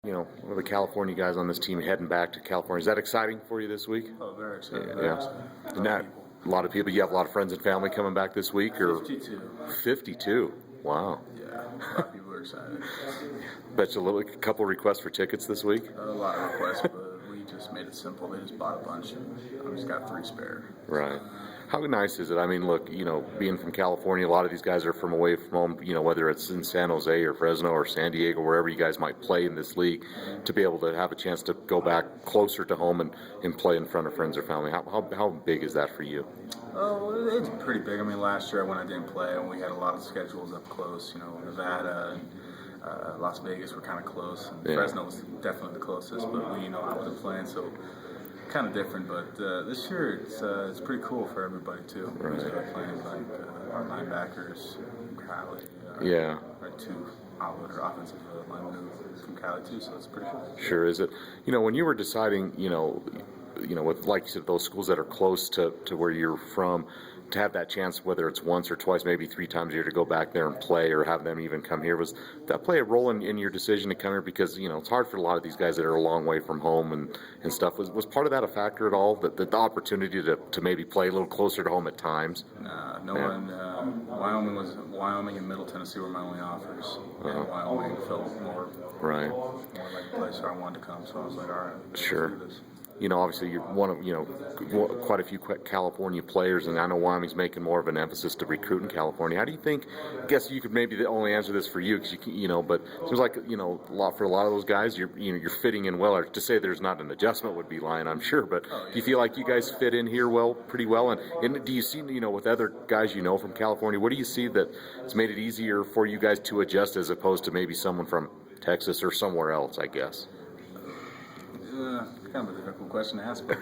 One of the California guys on this team heading back to California. Is that exciting for you this week? Oh, very exciting. Yeah. A lot of people. You have a lot of friends and family coming back this week, or 52. 52. Wow. Yeah, a lot of people are excited. Bet you a couple requests for tickets this week. A lot of requests, but we just made it simple. They just bought a bunch, and we just got 3 spare. Right. How nice is it? I mean, look, being from California, a lot of these guys are from away from home, whether it's in San Jose or Fresno or San Diego, wherever you guys might play in this league, to be able to have a chance to go back closer to home and play in front of friends or family. How big is that for you? Oh, it's pretty big. I mean, last year when I didn't play, and we had a lot of schedules up close, Nevada and Las Vegas were kind of close. And Fresno was definitely the closest, but I wasn't playing, so kind of different. But this year it's pretty cool for everybody too. Right. We started playing like our linebackers from Cali. Our 2 outlet or offensive linemen from Cali too, so it's pretty cool. Sure is it. When you were deciding, with, like you said, those schools that are close to where you're from, to have that chance, whether it's once or twice, maybe 3 times a year, to go back there and play, or have them even come here, was that play a role in your decision to come here? Because it's hard for a lot of these guys that are a long way from home and stuff. Was part of that a factor at all? That the opportunity to maybe play a little closer to home at times? No one. Wyoming and Middle Tennessee were my only offers. And Wyoming felt more like the place where I wanted to come. So I was like, all right, sure. let's do this. Obviously you're one of, quite a few California players, and I know Wyoming's making more of an emphasis to recruit in California. How do you think? I guess you could maybe only answer this for you, because but it seems like for a lot of those guys, you're fitting in well. Or to say there's not an adjustment would be lying, I'm sure. But do you feel like you guys fit in here pretty well? And do you see, with other guys from California, what do you see that has made it easier for you guys to adjust as opposed to maybe someone from Texas or somewhere else, I guess? Kind of a difficult question to ask, but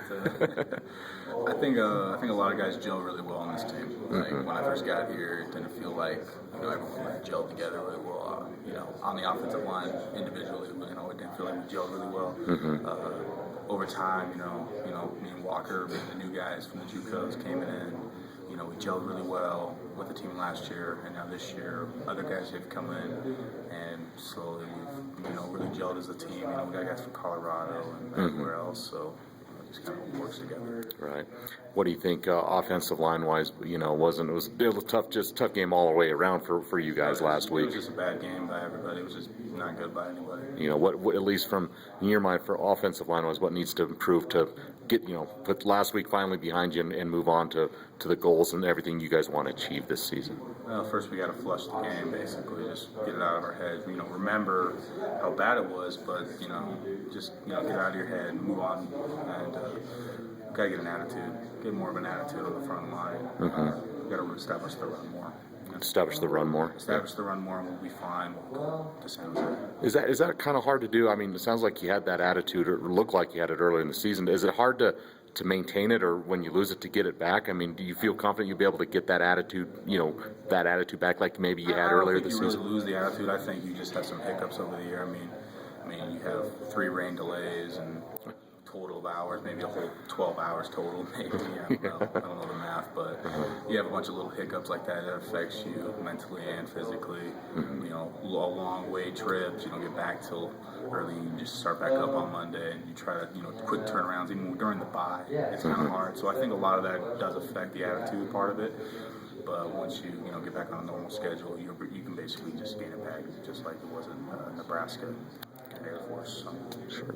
I think a lot of guys gel really well on this team. Like when I first got here, it didn't feel like everyone gelled together really well. On the offensive line individually, it didn't feel like we gelled really well. Over time, me and Walker, the new guys from the JUCOs came in. We gelled really well with the team last year, and now this year, other guys have come in, and slowly we've, really gelled as a team. We got guys from Colorado and everywhere else, so it just kind of works together. Right. What do you think, offensive line-wise? It was a tough game all the way around for you guys last week. It was just a bad game by everybody. It was just not good by anybody. What at least from in your mind for offensive line-wise, what needs to improve to get put last week finally behind you and move on to the goals and everything you guys want to achieve this season? Well, first we got to flush the game, basically, just get it out of our heads. Remember how bad it was, but just get out of your head and move on, and gotta get an attitude, get more of an attitude on the front line. Got to establish the run more. Establish the run more. Establish the run more, and we'll be fine. We'll go to San Jose. Is that kind of hard to do? I mean, it sounds like you had that attitude, or looked like you had it earlier in the season. Is it hard to maintain it, or when you lose it, to get it back? I mean, do you feel confident you'll be able to get that attitude, back like maybe you had earlier this season? I don't think you really lose the attitude. I think you just have some hiccups over the year. I mean, you have 3 rain delays and total of hours, maybe a whole 12 hours total, maybe. I don't know the math, but you have a bunch of little hiccups like that affects you mentally and physically. Long way trips, you don't get back till early, you just start back up on Monday, and you try to, quick turnarounds, even during the bye. It's kind of hard. So I think a lot of that does affect the attitude part of it. But once you get back on a normal schedule, you can basically just gain it back, just like it was in Nebraska Air Force. So. Sure.